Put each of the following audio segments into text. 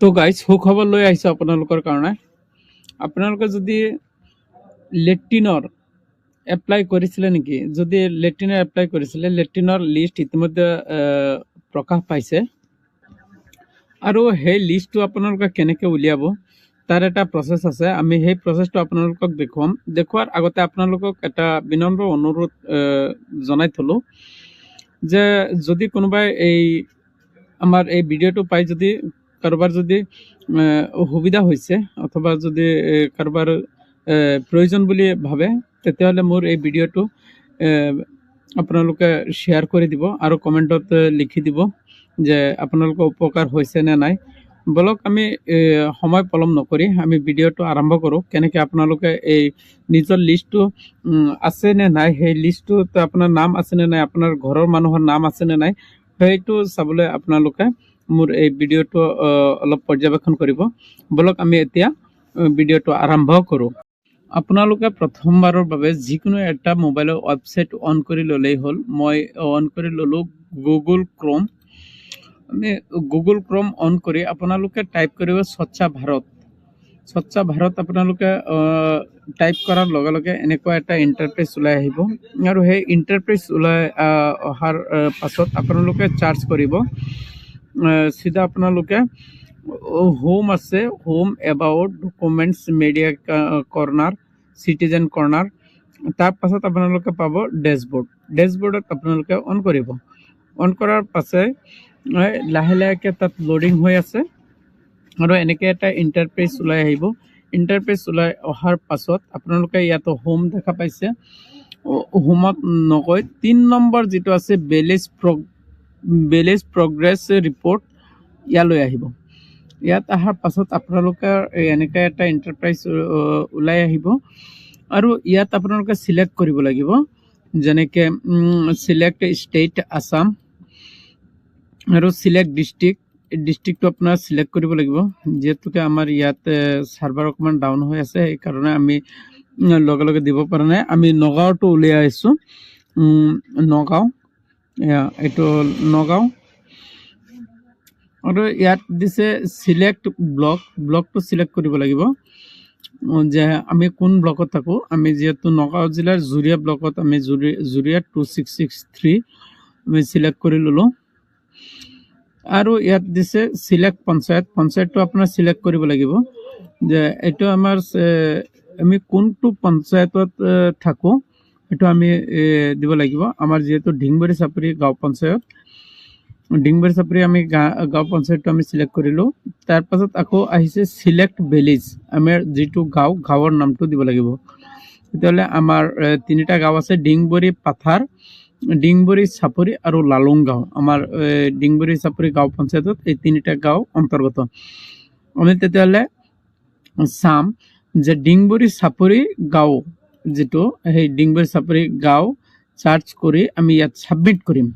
তো গাইজ সুখবৰ লৈ আহিছোঁ আপোনালোকৰ কাৰণে। আপোনালোকে যদি লেট্ৰিনৰ এপ্লাই কৰিছিলে নেকি, যদি লেট্ৰিনৰ এপ্লাই কৰিছিলে, লেট্ৰিনৰ লিষ্ট ইতিমধ্যে প্ৰকাশ পাইছে আৰু সেই লিষ্টটো আপোনালোকে কেনেকৈ উলিয়াব তাৰ এটা প্ৰচেছ আছে। আমি সেই প্ৰচেছটো আপোনালোকক দেখুৱাম। দেখুৱাৰ আগতে আপোনালোকক এটা বিনম্ৰ অনুৰোধ জনাই থলোঁ যে যদি কোনোবাই আমাৰ এই ভিডিঅ'টো পাই যদি কাৰোবাৰ যদি সুবিধা হৈছে অথবা যদি কাৰোবাৰ প্ৰয়োজন বুলি ভাবে, তেতিয়াহ'লে মোৰ এই ভিডিঅ'টো আপোনালোকে শ্বেয়াৰ কৰি দিব আৰু কমেণ্টত লিখি দিব যে আপোনালোকৰ উপকাৰ হৈছে নে নাই। বলক আমি সময় পলম নকৰি আমি ভিডিঅ'টো আৰম্ভ কৰোঁ। কেনেকৈ আপোনালোকে এই নিজৰ লিষ্টটো আছে নে নাই, সেই লিষ্টটোত আপোনাৰ নাম আছে নে নাই, আপোনাৰ ঘৰৰ মানুহৰ নাম আছে নে নাই, সেইটো চাবলৈ আপোনালোকে মোৰ এই ভিডিঅ'টো অলপ পৰ্যবেক্ষণ কৰিব। বলক আমি এতিয়া ভিডিঅ'টো আৰম্ভ কৰোঁ। আপোনালোকে প্ৰথমবাৰৰ বাবে যিকোনো এটা মোবাইলৰ ৱেবছাইট অন কৰি ল'লেই হ'ল। মই অন কৰি ল'লোঁ গুগল ক্ৰম। আমি গুগল ক্ৰম অন কৰি আপোনালোকে টাইপ কৰিব স্বচ্ছ ভাৰত। স্বচ্ছ ভাৰত আপোনালোকে টাইপ কৰাৰ লগে লগে এনেকুৱা এটা ইণ্টাৰফেচ ওলাই আহিব আৰু সেই ইণ্টাৰফেচ ওলাই অহাৰ পাছত আপোনালোকে চাৰ্চ কৰিব। চিধা আপোনালোকে হোম আছে, home, about, documents, media কৰ্নাৰ, citizen কৰ্নাৰ, তাৰ পাছত আপোনালোকে পাব ডেছবৰ্ড। ডেছবৰ্ডত আপোনালোকে অন কৰিব। অন কৰাৰ পাছে লাহে লাহেকৈ তাত লোডিং হৈ আছে আৰু এনেকৈ এটা ইণ্টাৰফেচ ওলাই আহিব। ইণ্টাৰফেচ ওলাই অহাৰ পাছত আপোনালোকে ইয়াত হোম দেখা পাইছে। হোমত নগৈ 3 নম্বৰ যিটো আছে বেলেজ প্ৰগ্ৰেছ ৰিপৰ্ট, ইয়ালৈ আহিব। ইয়াত অহাৰ পাছত আপোনালোকৰ এনেকৈ এটা ইণ্টাৰফেচ ওলাই আহিব আৰু ইয়াত আপোনালোকে চিলেক্ট কৰিব লাগিব। যেনেকৈ চিলেক্ট ষ্টেট আছাম আৰু চিলেক্ট ডিষ্ট্ৰিক্টটো আপোনাৰ চিলেক্ট কৰিব লাগিব। যিহেতুকে আমাৰ ইয়াত চাৰ্ভাৰ অকণমান ডাউন হৈ আছে, সেইকাৰণে আমি লগে লগে দিব পৰা নাই। আমি নগাঁওটো উলিয়াই আছোঁ। নগাঁও, এইটো নগাঁও আৰু ইয়াত দিছে চিলেক্ট ব্লকটো চিলেক্ট কৰিব লাগিব যে আমি কোন ব্লকত থাকোঁ। আমি যিহেতু নগাঁও জিলাৰ জুৰিয়া ব্লকত, আমি জুৰিয়া 2663 আমি চিলেক্ট কৰি ল'লোঁ। আৰু ইয়াত দিছে চিলেক্ট পঞ্চায়তটো আপোনাৰ চিলেক্ট কৰিব লাগিব যে এইটো আমি কোনটো পঞ্চায়তত থাকোঁ সেইটো আমি দিব লাগিব। আমাৰ যিহেতু ঢিংবৰী চাপৰি গাঁও পঞ্চায়ত, ডিংবৰী চাপৰি আমি গাঁও পঞ্চায়তটো আমি চিলেক্ট কৰিলোঁ। তাৰপাছত আকৌ আহিছে চিলেক্ট ভিলেজ, আমাৰ যিটো গাঁৱৰ নামটো দিব লাগিব। তেতিয়াহ'লে আমাৰ 3টা গাঁও আছে, ডিংবৰী, পাথাৰ, ডিংবৰী চাপৰি আৰু লালুং গাঁও। আমাৰ ডিংবৰী চাপৰি গাঁও পঞ্চায়তত এই 3টা গাঁও অন্তৰ্গত। আমি তেতিয়াহ'লে চাম যে ডিংবৰী চাপৰি গাঁও যিটো, সেই ডিংবৰী চাপৰি গাঁও চাৰ্চ কৰি আমি ইয়াত ছাবমিট কৰিম।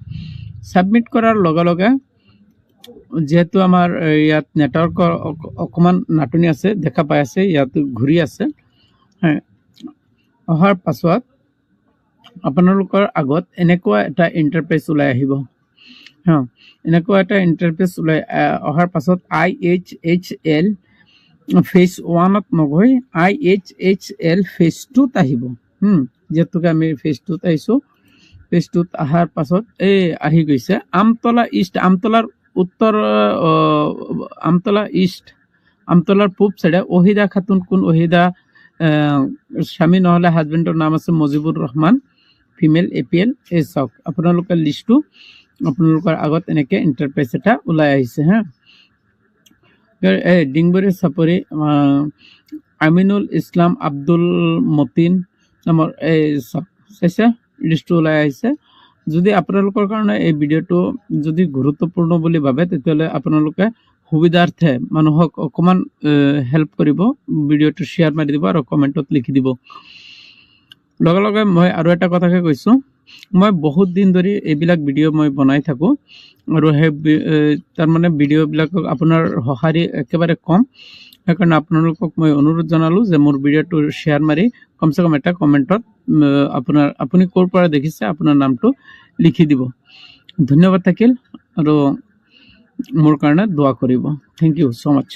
ছাবমিট কৰাৰ লগে লগে যিহেতু আমাৰ ইয়াত নেটৱৰ্কৰ অকণমান নাটনি আছে, দেখা পাই আছে, ইয়াত ঘূৰি আছে। অহাৰ পাছত আপোনালোকৰ আগত এনেকুৱা এটা ইণ্টাৰফেচ ওলাই আহিব। এনেকুৱা এটা ইণ্টাৰফেচ ওলাই অহাৰ পাছত IHHL ফেজ 1ত নগৈ IHHL ফেজ 2ত আহিব। যিহেতুকে আমি ফেজ 2ত আহিছোঁ। ফেজ 2ত অহাৰ পাছত আহি গৈছে আমতলা ইষ্ট, আমতলাৰ উত্তৰ, আমতলা ইষ্ট, আমতলাৰ পূব চাইডে ওহিদা খাতুন। কোন ওহিদা? স্বামী নহ'লে হাজবেণ্ডৰ নাম আছে মুজিবুৰ ৰহমান, ফিমেল, APL। এই চাওক আপোনালোকৰ লিষ্টটো আপোনালোকৰ আগত এনেকৈ ইণ্টাৰফেচ এটা ওলাই আহিছে। ডিংবৰী চাপৰি আমিনুল ইছলাম আব্দুল মতিন নামৰ চাওক, চাইছে লিষ্টটো ওলাই আহিছে। যদি আপোনালোকৰ কাৰণে এই ভিডিঅ'টো যদি গুৰুত্বপূৰ্ণ বুলি ভাবে, তেতিয়াহ'লে আপোনালোকে সুবিধাৰ্থে মানুহক অকণমান হেল্প কৰিব, ভিডিঅ'টো শ্বেয়াৰ মাৰি দিব আৰু কমেণ্টত লিখি দিব। লগে লগে মই আৰু এটা কথাকে কৈছোঁ, মই বহুত দিন ধৰি এইবিলাক ভিডিঅ' মই বনাই থাকোঁ আৰু সেই তাৰমানে ভিডিঅ'বিলাকক আপোনাৰ সঁহাৰি একেবাৰে কম। সেইকাৰণে আপোনালোকক মই অনুৰোধ জনালোঁ যে মোৰ ভিডিঅ'টো শ্বেয়াৰ মাৰি কমচে কম এটা কমেণ্টত আপুনি ক'ৰ পৰা দেখিছে আপোনাৰ নামটো লিখি দিব। ধন্যবাদ থাকিল। আৰু মোৰ কাৰণে দোৱা কৰিব। Thank you so' much.